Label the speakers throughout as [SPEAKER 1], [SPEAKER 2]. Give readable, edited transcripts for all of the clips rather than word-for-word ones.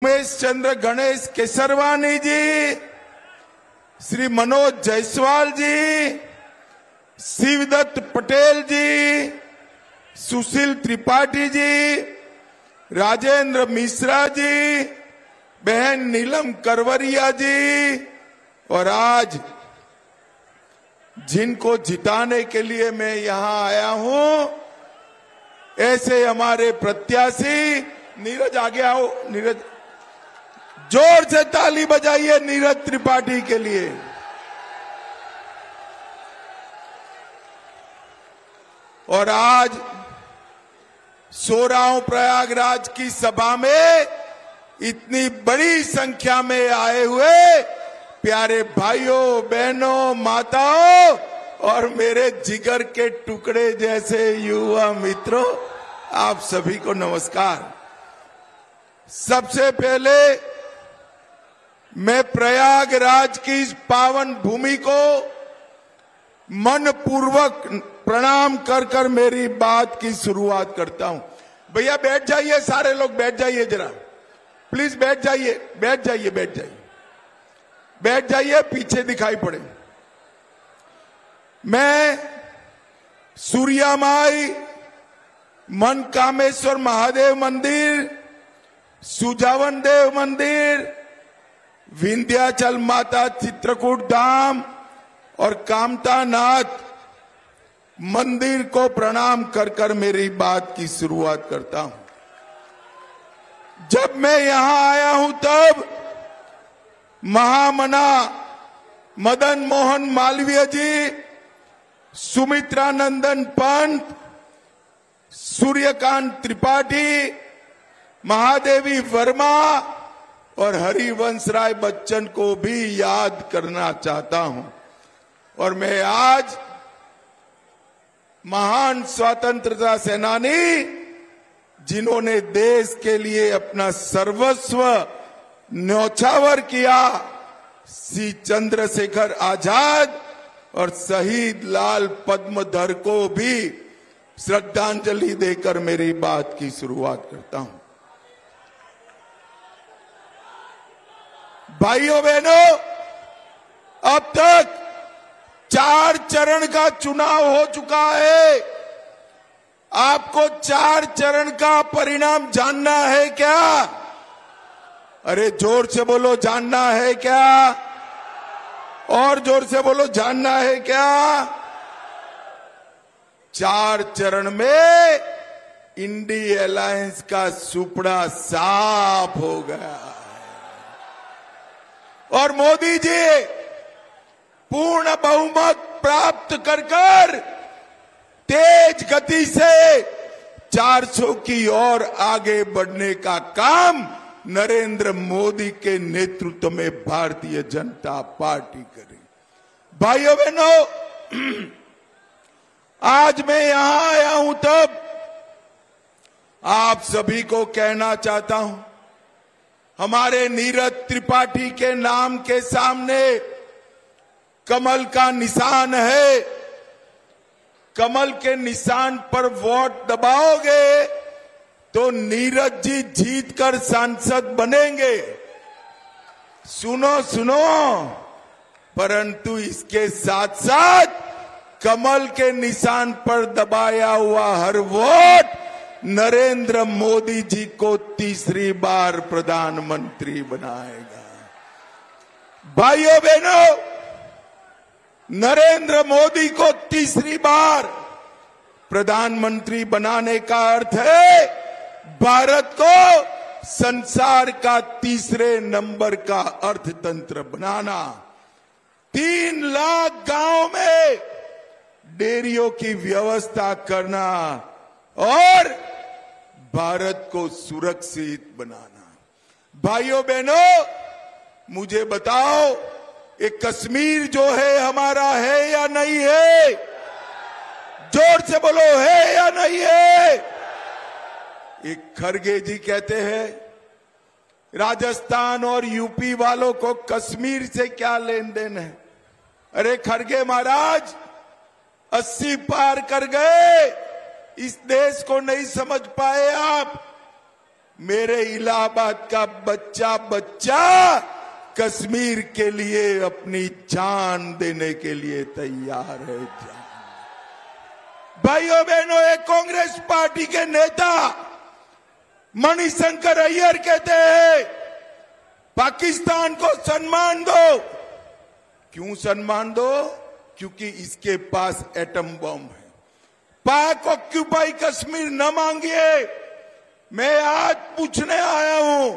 [SPEAKER 1] उमेश चंद्र गणेश केसरवानी जी, श्री मनोज जायसवाल जी, शिवदत्त पटेल जी, सुशील त्रिपाठी जी, राजेंद्र मिश्रा जी, बहन नीलम करवरिया जी, और आज जिनको जिताने के लिए मैं यहां आया हूं, ऐसे हमारे प्रत्याशी नीरज, आगे आओ नीरज, जोर से ताली बजाइए नीरज त्रिपाठी के लिए। और आज सो रहा हूं प्रयागराज की सभा में इतनी बड़ी संख्या में आए हुए प्यारे भाइयों, बहनों, माताओं और मेरे जिगर के टुकड़े जैसे युवा मित्रों, आप सभी को नमस्कार। सबसे पहले मैं प्रयागराज की इस पावन भूमि को मन पूर्वक प्रणाम कर कर मेरी बात की शुरुआत करता हूं। भैया बैठ जाइए, सारे लोग बैठ जाइए, जरा प्लीज बैठ जाइए, बैठ जाइए, बैठ जाइए, बैठ जाइए, पीछे दिखाई पड़े। मैं सूर्यामाई मनकामेश्वर महादेव मंदिर, सुजावन देव मंदिर, विंध्याचल माता चित्रकूट धाम और कामता नाथ मंदिर को प्रणाम कर कर मेरी बात की शुरुआत करता हूं। जब मैं यहां आया हूं तब महामना मदन मोहन मालवीय जी, सुमित्रा नंदन पंत, सूर्यकांत त्रिपाठी, महादेवी वर्मा और हरिवंश राय बच्चन को भी याद करना चाहता हूं। और मैं आज महान स्वतंत्रता सेनानी, जिन्होंने देश के लिए अपना सर्वस्व न्यौछावर किया, श्री चंद्रशेखर आजाद और शहीद लाल पद्मधर को भी श्रद्धांजलि देकर मेरी बात की शुरुआत करता हूं। भाइयों बहनों, अब तक 4 चरण का चुनाव हो चुका है। आपको 4 चरण का परिणाम जानना है क्या? अरे जोर से बोलो, जानना है क्या? और जोर से बोलो, जानना है क्या? 4 चरण में इंडी अलायंस का सुपड़ा साफ हो गया और मोदी जी पूर्ण बहुमत प्राप्त कर तेज गति से 400 की ओर आगे बढ़ने का काम नरेंद्र मोदी के नेतृत्व में भारतीय जनता पार्टी करेगी। भाइयों बहनों, आज मैं यहां आया हूं तब आप सभी को कहना चाहता हूं, हमारे नीरज त्रिपाठी के नाम के सामने कमल का निशान है। कमल के निशान पर वोट दबाओगे तो नीरज जी जीतकर सांसद बनेंगे। सुनो सुनो, परंतु इसके साथ साथ कमल के निशान पर दबाया हुआ हर वोट नरेंद्र मोदी जी को तीसरी बार प्रधानमंत्री बनाएगा। भाइयों बहनों, नरेंद्र मोदी को तीसरी बार प्रधानमंत्री बनाने का अर्थ है भारत को संसार का तीसरे नंबर का अर्थतंत्र बनाना। 3 लाख गांव में डेयरियों की व्यवस्था करना और भारत को सुरक्षित बनाना। भाइयों बहनों, मुझे बताओ, एक कश्मीर जो है हमारा है या नहीं है? जोर से बोलो, है या नहीं है? एक खड़गे जी कहते हैं राजस्थान और यूपी वालों को कश्मीर से क्या लेन देन है। अरे खड़गे महाराज, 80 पार कर गए, इस देश को नहीं समझ पाए आप। मेरे इलाहाबाद का बच्चा बच्चा कश्मीर के लिए अपनी जान देने के लिए तैयार है। भाइयों बहनों, एक कांग्रेस पार्टी के नेता मणिशंकर अय्यर कहते हैं पाकिस्तान को सम्मान दो। क्यों सम्मान दो? क्योंकि इसके पास एटम बम है। पाक ऑक्यूपाई कश्मीर न मांगिए। मैं आज पूछने आया हूं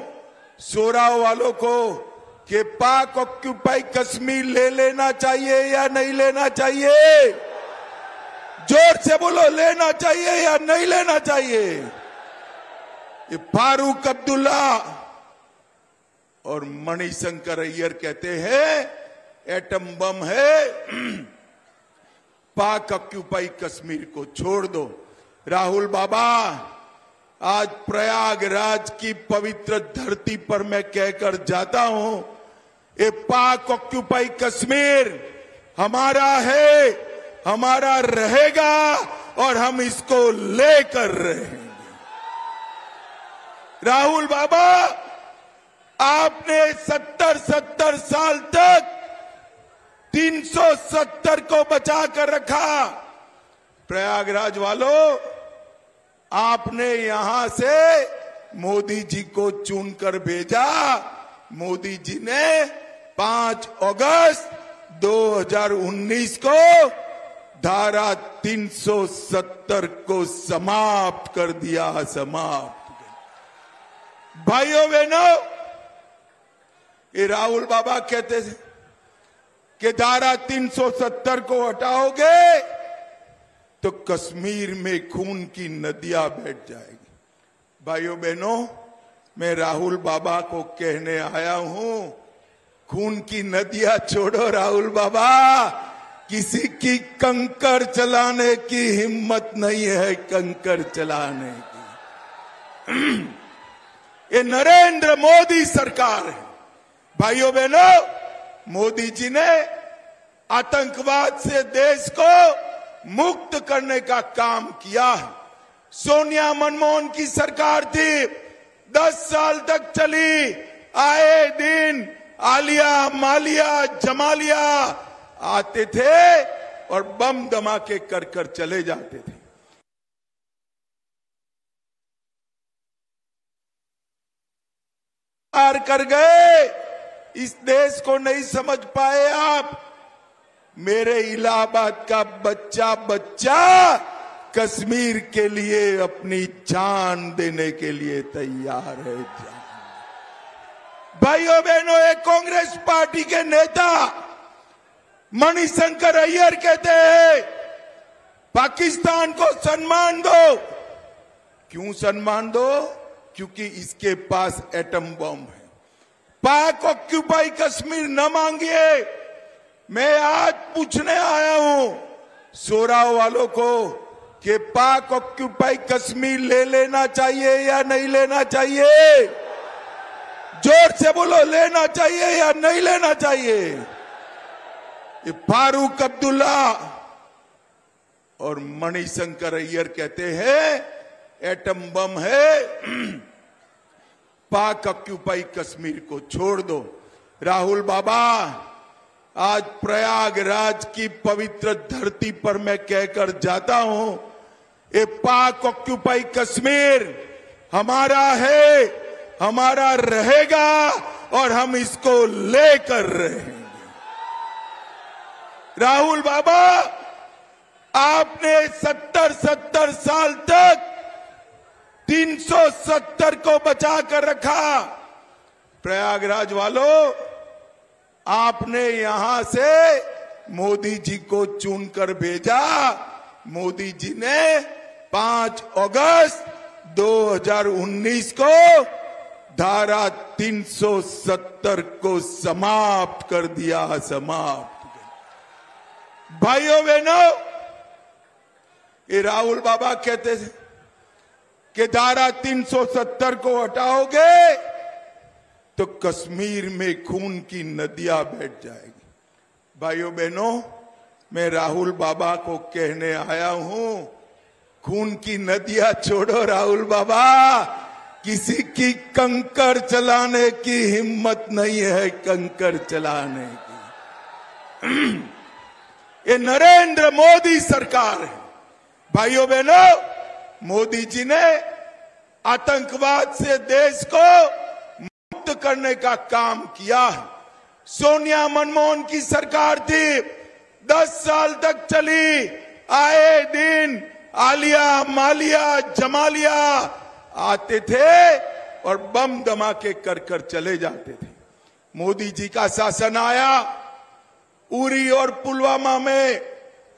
[SPEAKER 1] सोराव वालों को कि पाक ऑक्यूपाई कश्मीर ले लेना चाहिए या नहीं लेना चाहिए? जोर से बोलो, लेना चाहिए या नहीं लेना चाहिए? ये फारूक अब्दुल्ला और मणिशंकर अय्यर कहते हैं एटम बम है, पाक ऑक्यूपाई कश्मीर को छोड़ दो। राहुल बाबा, आज प्रयागराज की पवित्र धरती पर मैं कहकर जाता हूं, ये पाक ऑक्यूपाई कश्मीर हमारा है, हमारा रहेगा और हम इसको लेकर रहेंगे। राहुल बाबा, आपने 70 साल तक 370 को बचा कर रखा। प्रयागराज वालों, आपने यहां से मोदी जी को चुनकर भेजा। मोदी जी ने 5 अगस्त 2019 को धारा 370 को समाप्त कर दिया। समाप्त। भाइयों बहनों, ये राहुल बाबा कहते थे कि धारा 370 को हटाओगे तो कश्मीर में खून की नदियां बैठ जाएगी। भाइयों बहनों, मैं राहुल बाबा को कहने आया हूं, खून की नदियां छोड़ो राहुल बाबा, किसी की कंकर चलाने की हिम्मत नहीं है, कंकर चलाने की। ये नरेंद्र मोदी सरकार है। भाइयों बहनों, मोदी जी ने आतंकवाद से देश को मुक्त करने का काम किया है। सोनिया मनमोहन की सरकार थी, 10 साल तक चली। आए दिन आलिया, मालिया, जमालिया आते थे और बम धमाके कर कर चले जाते थे। पार कर गए, इस देश को नहीं समझ पाए आप। मेरे इलाहाबाद का बच्चा बच्चा कश्मीर के लिए अपनी जान देने के लिए तैयार है। भाइयों बहनों, एक कांग्रेस पार्टी के नेता मणिशंकर अय्यर कहते हैं पाकिस्तान को सम्मान दो। क्यों सम्मान दो? क्योंकि इसके पास एटम बम है। पाक ऑक्यूपाई कश्मीर न मांगिए। मैं आज पूछने आया हूं सोराव वालों को कि पाक ऑक्यूपाई कश्मीर ले लेना चाहिए या नहीं लेना चाहिए? जोर से बोलो, लेना चाहिए या नहीं लेना चाहिए? ये फारूक अब्दुल्ला और मणिशंकर अय्यर कहते हैं एटम बम है, पाक ऑक्यूपाई कश्मीर को छोड़ दो। राहुल बाबा, आज प्रयागराज की पवित्र धरती पर मैं कहकर जाता हूं, ये पाक ऑक्यूपाई कश्मीर हमारा है, हमारा रहेगा और हम इसको लेकर रहेंगे। राहुल बाबा, आपने 70 साल तक 370 को बचा कर रखा। प्रयागराज वालों, आपने यहां से मोदी जी को चुनकर भेजा। मोदी जी ने 5 अगस्त 2019 को धारा 370 को समाप्त कर दिया। समाप्त। भाइयों बहनों, ये राहुल बाबा कहते थे कि धारा 370 को हटाओगे तो कश्मीर में खून की नदियां बैठ जाएगी। भाइयों बहनों, मैं राहुल बाबा को कहने आया हूं, खून की नदियां छोड़ो राहुल बाबा, किसी की कंकर चलाने की हिम्मत नहीं है, कंकर चलाने की। ये नरेंद्र मोदी सरकार है। भाइयों बहनों, मोदी जी ने आतंकवाद से देश को मुक्त करने का काम किया है। सोनिया मनमोहन की सरकार थी, 10 साल तक चली। आए दिन आलिया, मालिया, जमालिया आते थे और बम धमाके कर कर चले जाते थे। मोदी जी का शासन आया, उरी और पुलवामा में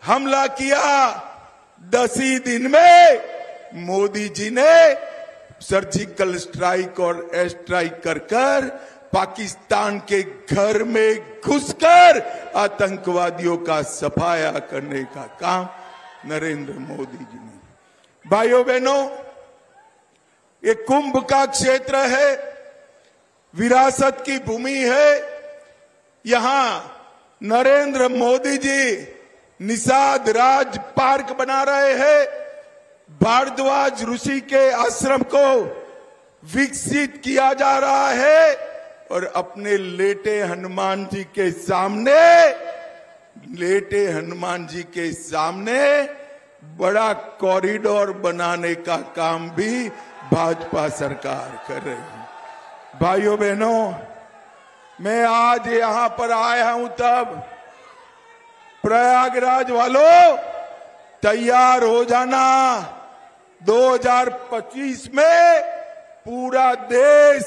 [SPEAKER 1] हमला किया। 10 ही दिन में मोदी जी ने सर्जिकल स्ट्राइक और एयर स्ट्राइक कर कर पाकिस्तान के घर में घुसकर आतंकवादियों का सफाया करने का काम नरेंद्र मोदी जी ने। भाइयों बहनों, ये कुंभ का क्षेत्र है, विरासत की भूमि है। यहां नरेंद्र मोदी जी निषाद राज पार्क बना रहे हैं। भारद्वाज ऋषि के आश्रम को विकसित किया जा रहा है और अपने लेटे हनुमान जी के सामने बड़ा कॉरिडोर बनाने का काम भी भाजपा सरकार कर रही है। भाइयों बहनों, मैं आज यहां पर आया हूं तब प्रयागराज वालों तैयार हो जाना। 2025 में पूरा देश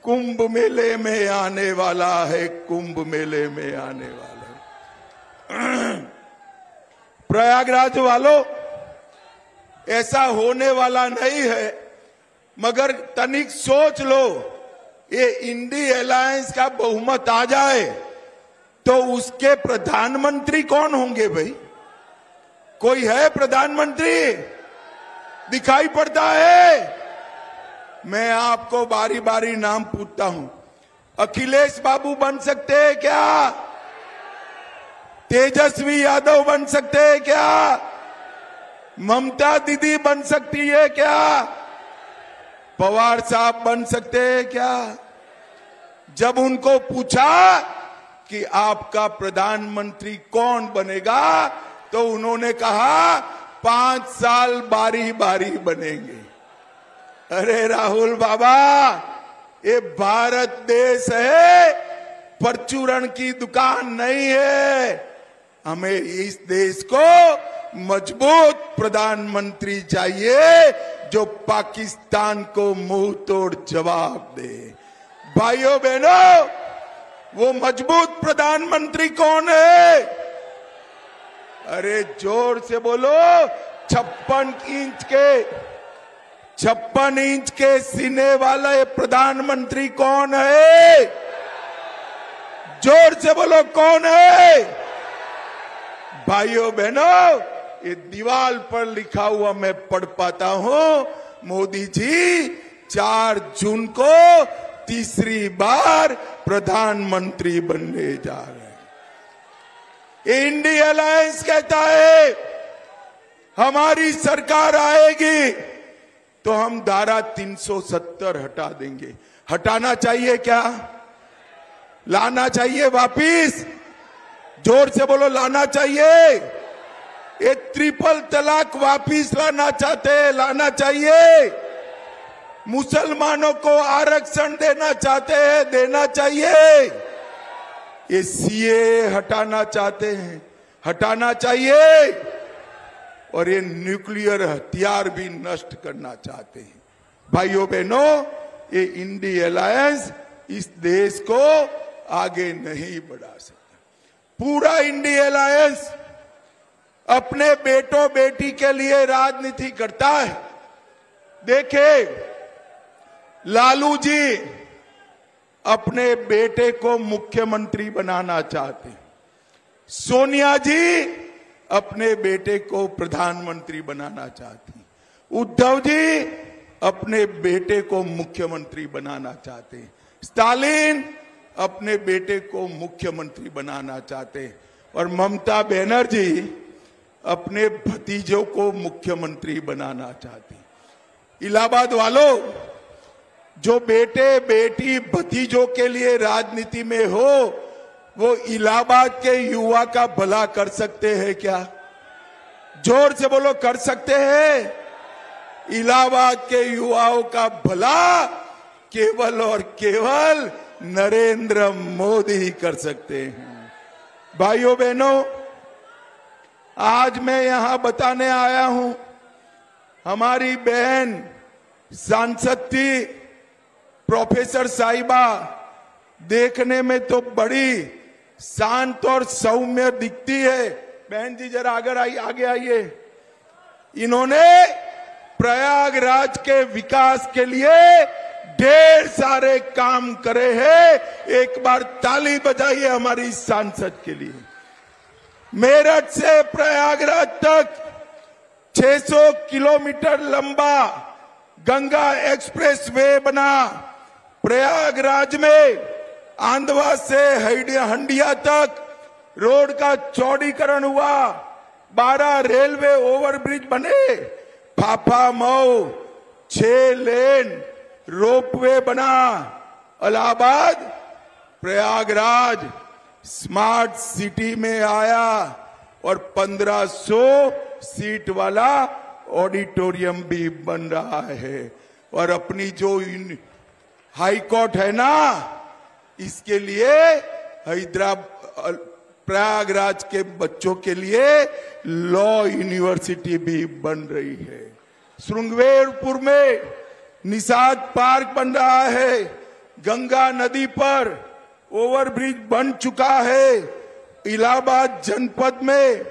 [SPEAKER 1] कुंभ मेले में आने वाला है, कुंभ मेले में आने वाला है। प्रयागराज वालों, ऐसा होने वाला नहीं है, मगर तनिक सोच लो, ये इंडी अलायंस का बहुमत आ जाए तो उसके प्रधानमंत्री कौन होंगे भाई? कोई है प्रधानमंत्री? दिखाई पड़ता है? मैं आपको बारी बारी नाम पूछता हूं। अखिलेश बाबू बन सकते हैं क्या? तेजस्वी यादव बन सकते हैं क्या? ममता दीदी बन सकती है क्या? पवार साहब बन सकते हैं क्या? जब उनको पूछा कि आपका प्रधानमंत्री कौन बनेगा तो उन्होंने कहा 5 साल बारी बारी बनेंगे। अरे राहुल बाबा, ये भारत देश है, परचूरण की दुकान नहीं है। हमें इस देश को मजबूत प्रधानमंत्री चाहिए जो पाकिस्तान को मुंह तोड़ जवाब दे। भाइयों बहनों, वो मजबूत प्रधानमंत्री कौन है? अरे जोर से बोलो। 56 इंच के सीने वाला ये प्रधानमंत्री कौन है? जोर से बोलो, कौन है? भाइयों बहनों, ये दीवार पर लिखा हुआ मैं पढ़ पाता हूं। मोदी जी 4 जून को तीसरी बार प्रधानमंत्री बनने जा रहे हैं। इंडी अलायंस कहता है हमारी सरकार आएगी तो हम धारा 370 हटा देंगे। हटाना चाहिए क्या? लाना चाहिए वापिस? जोर से बोलो, लाना चाहिए। ये ट्रिपल तलाक वापिस लाना चाहते हैं, लाना चाहिए। मुसलमानों को आरक्षण देना चाहते हैं, देना चाहिए। ये सीए हटाना चाहते हैं, हटाना चाहिए। और ये न्यूक्लियर हथियार भी नष्ट करना चाहते हैं। भाइयों बहनों, ये इंडी अलायंस इस देश को आगे नहीं बढ़ा सकता। पूरा इंडी अलायंस अपने बेटों बेटी के लिए राजनीति करता है। देखिए, लालू जी अपने बेटे को मुख्यमंत्री बनाना चाहते हैं। सोनिया जी अपने बेटे को प्रधानमंत्री बनाना चाहती हैं। उद्धव जी अपने बेटे को मुख्यमंत्री बनाना चाहते हैं। स्टालिन अपने बेटे को मुख्यमंत्री बनाना चाहते हैं। और ममता बनर्जी अपने भतीजों को मुख्यमंत्री बनाना चाहती हैं। इलाहाबाद वालों, जो बेटे बेटी भतीजों के लिए राजनीति में हो, वो इलाहाबाद के युवा का भला कर सकते हैं क्या? जोर से बोलो, कर सकते हैं? इलाहाबाद के युवाओं का भला केवल और केवल नरेंद्र मोदी ही कर सकते हैं। भाइयों बहनों, आज मैं यहां बताने आया हूं, हमारी बहन सांसद थी प्रोफेसर साहिबा, देखने में तो बड़ी शांत और सौम्य दिखती है। बहन जी जरा आगे आइए। इन्होंने प्रयागराज के विकास के लिए ढेर सारे काम करे हैं। एक बार ताली बजाइए हमारी सांसद के लिए। मेरठ से प्रयागराज तक 600 किलोमीटर लंबा गंगा एक्सप्रेस वे बना। प्रयागराज में आंधवा से हंडिया तक रोड का चौड़ीकरण हुआ। 12 रेलवे ओवरब्रिज बने। फाफा मऊ 6 लेन रोपवे बना। इलाहाबाद प्रयागराज स्मार्ट सिटी में आया और 1500 सीट वाला ऑडिटोरियम भी बन रहा है। और अपनी जो हाई कोर्ट है ना, इसके लिए हैदराबाद प्रयागराज के बच्चों के लिए लॉ यूनिवर्सिटी भी बन रही है। श्रृंगवेरपुर में निषाद पार्क बन रहा है। गंगा नदी पर ओवरब्रिज बन चुका है। इलाहाबाद जनपद में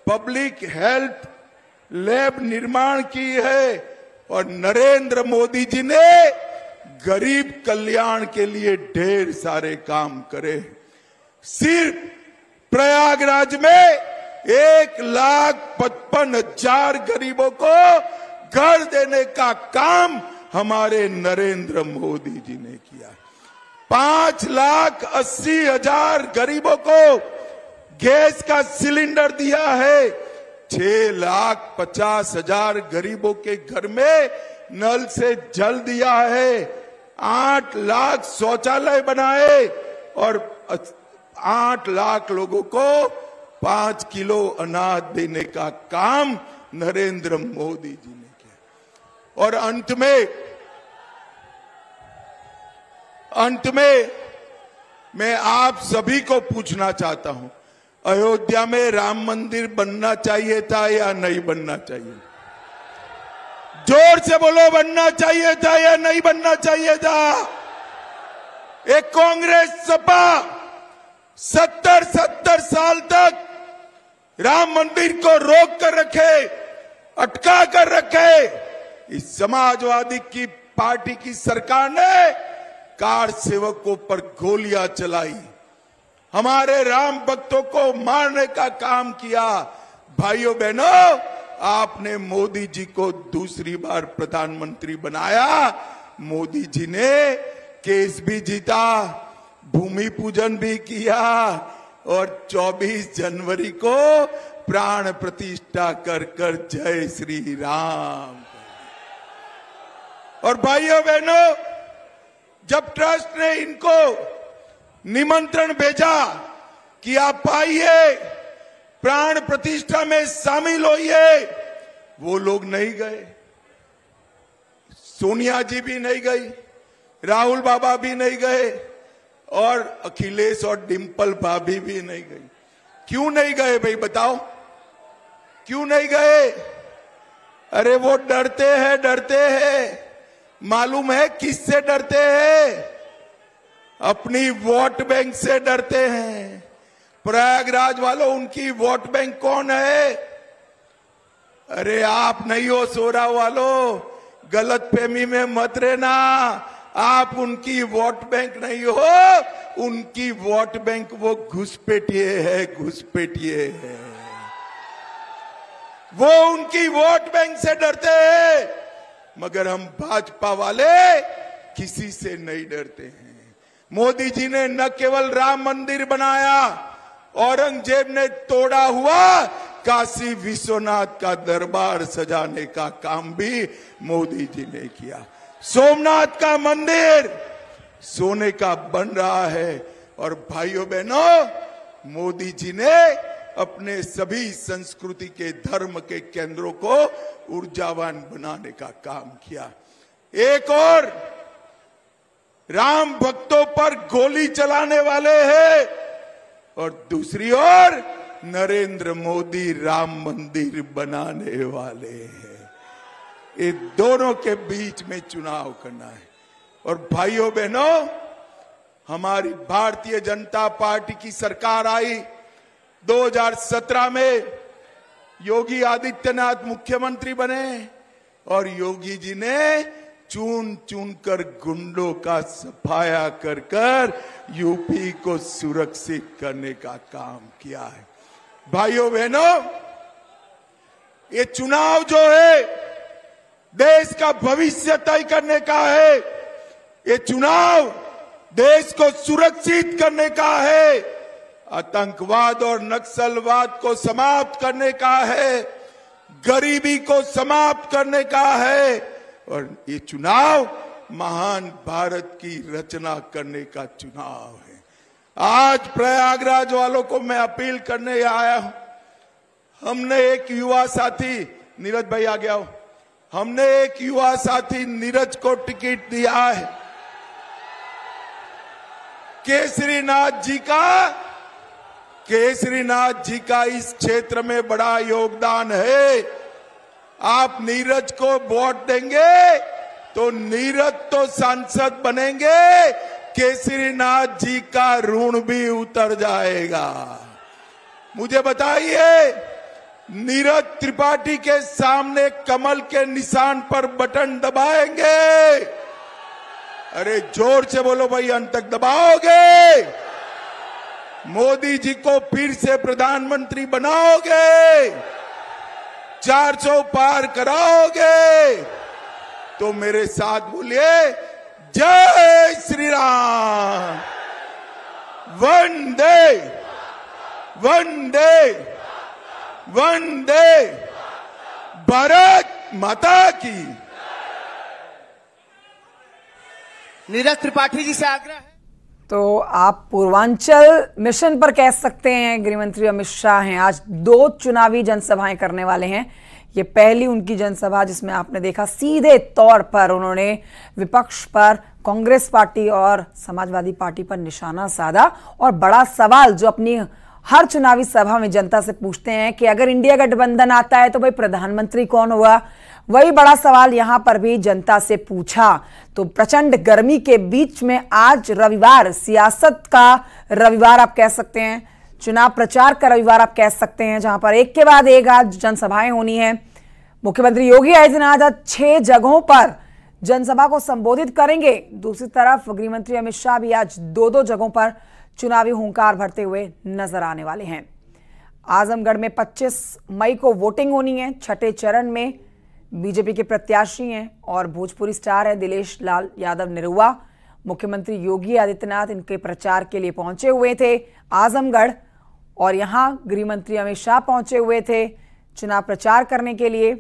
[SPEAKER 1] पब्लिक हेल्थ लैब निर्माण की है। और नरेंद्र मोदी जी ने गरीब कल्याण के लिए ढेर सारे काम करे। सिर्फ प्रयागराज में 1,55,000 गरीबों को घर देने का काम हमारे नरेंद्र मोदी जी ने किया। 5,80,000 गरीबों को गैस का सिलेंडर दिया है। 6,50,000 गरीबों के घर में नल से जल दिया है। 8 लाख शौचालय बनाए और 8 लाख लोगों को 5 किलो अनाज देने का काम नरेंद्र मोदी जी ने किया। और अंत में मैं आप सभी को पूछना चाहता हूं, अयोध्या में राम मंदिर बनना चाहिए था या नहीं बनना चाहिए? जोर से बोलो, बनना चाहिए था या नहीं बनना चाहिए था? एक कांग्रेस सपा 70 साल तक राम मंदिर को रोक कर रखे, अटका कर रखे। इस समाजवादी की पार्टी की सरकार ने कार सेवकों पर गोलियां चलाई, हमारे राम भक्तों को मारने का काम किया। भाइयों बहनों, आपने मोदी जी को दूसरी बार प्रधानमंत्री बनाया। मोदी जी ने केस भी जीता, भूमि पूजन भी किया और 24 जनवरी को प्राण प्रतिष्ठा कर जय श्री राम। और भाइयों बहनों, जब ट्रस्ट ने इनको निमंत्रण भेजा कि आप आइए, प्राण प्रतिष्ठा में शामिल होइए, वो लोग नहीं गए। सोनिया जी भी नहीं गई, राहुल बाबा भी नहीं गए और अखिलेश और डिंपल भाभी भी नहीं गई। क्यों नहीं गए भाई बताओ, क्यों नहीं गए? अरे वो डरते हैं। मालूम है किससे डरते हैं? अपनी वोट बैंक से डरते हैं। प्रयागराज वालों, उनकी वोट बैंक कौन है? अरे आप नहीं हो सोरा वालों, गलतफहमी में मत रहना। आप उनकी वोट बैंक नहीं हो, उनकी वोट बैंक वो घुसपैठिए है, घुसपैठिए है। वो उनकी वोट बैंक से डरते हैं, मगर हम भाजपा वाले किसी से नहीं डरते हैं। मोदी जी ने न केवल राम मंदिर बनाया, औरंगजेब ने तोड़ा हुआ काशी विश्वनाथ का दरबार सजाने का काम भी मोदी जी ने किया। सोमनाथ का मंदिर सोने का बन रहा है। और भाइयों बहनों, मोदी जी ने अपने सभी संस्कृति के धर्म के केंद्रों को ऊर्जावान बनाने का काम किया। एक और राम भक्तों पर गोली चलाने वाले हैं और दूसरी ओर नरेंद्र मोदी राम मंदिर बनाने वाले हैं। ये दोनों के बीच में चुनाव करना है। और भाइयों बहनों, हमारी भारतीय जनता पार्टी की सरकार आई 2017 में, योगी आदित्यनाथ मुख्यमंत्री बने और योगी जी ने चुन चुन कर गुंडों का सफाया कर कर यूपी को सुरक्षित करने का काम किया है। भाइयों बहनों, ये चुनाव जो है देश का भविष्य तय करने का है। ये चुनाव देश को सुरक्षित करने का है, आतंकवाद और नक्सलवाद को समाप्त करने का है, गरीबी को समाप्त करने का है और ये चुनाव महान भारत की रचना करने का चुनाव है। आज प्रयागराज वालों को मैं अपील करने आया हूं। हमने एक युवा साथी, नीरज भाई आ गया हो, हमने एक युवा साथी नीरज को टिकट दिया है। केसरीनाथ जी का इस क्षेत्र में बड़ा योगदान है। आप नीरज को वोट देंगे तो नीरज तो सांसद बनेंगे, केसरीनाथ जी का ऋण भी उतर जाएगा। मुझे बताइए, नीरज त्रिपाठी के सामने कमल के निशान पर बटन दबाएंगे? अरे जोर से बोलो भाई, अंत तक दबाओगे? मोदी जी को फिर से प्रधानमंत्री बनाओगे? 400 पार कराओगे? तो मेरे साथ बोलिए, जय श्री राम, वंदे वंदे वंदे भारत माता की।
[SPEAKER 2] नीरज त्रिपाठी जी से आग्रह है।
[SPEAKER 3] तो आप पूर्वांचल मिशन पर कह सकते हैं गृह मंत्री अमित शाह हैं। आज 2 चुनावी जनसभाएं करने वाले हैं। ये पहली उनकी जनसभा जिसमें आपने देखा सीधे तौर पर उन्होंने विपक्ष पर, कांग्रेस पार्टी और समाजवादी पार्टी पर निशाना साधा। और बड़ा सवाल जो अपनी हर चुनावी सभा में जनता से पूछते हैं कि अगर इंडिया गठबंधन आता है तो भाई प्रधानमंत्री कौन होगा, वही बड़ा सवाल यहां पर भी जनता से पूछा। तो प्रचंड गर्मी के बीच में आज रविवार, सियासत का रविवार आप कह सकते हैं, चुनाव प्रचार का रविवार आप कह सकते हैं, जहां पर एक के बाद एक आज जनसभाएं होनी है। मुख्यमंत्री योगी आदित्यनाथ 6 जगहों पर जनसभा को संबोधित करेंगे। दूसरी तरफ गृहमंत्री अमित शाह भी आज 2 जगहों पर चुनावी हुंकार भरते हुए नजर आने वाले हैं। आजमगढ़ में 25 मई को वोटिंग होनी है। 6ठे चरण में बीजेपी के प्रत्याशी हैं और भोजपुरी स्टार है दिलेश लाल यादव निरुआ। मुख्यमंत्री योगी आदित्यनाथ इनके प्रचार के लिए पहुंचे हुए थे आजमगढ़, और यहां गृहमंत्री अमित शाह पहुंचे हुए थे चुनाव प्रचार करने के लिए।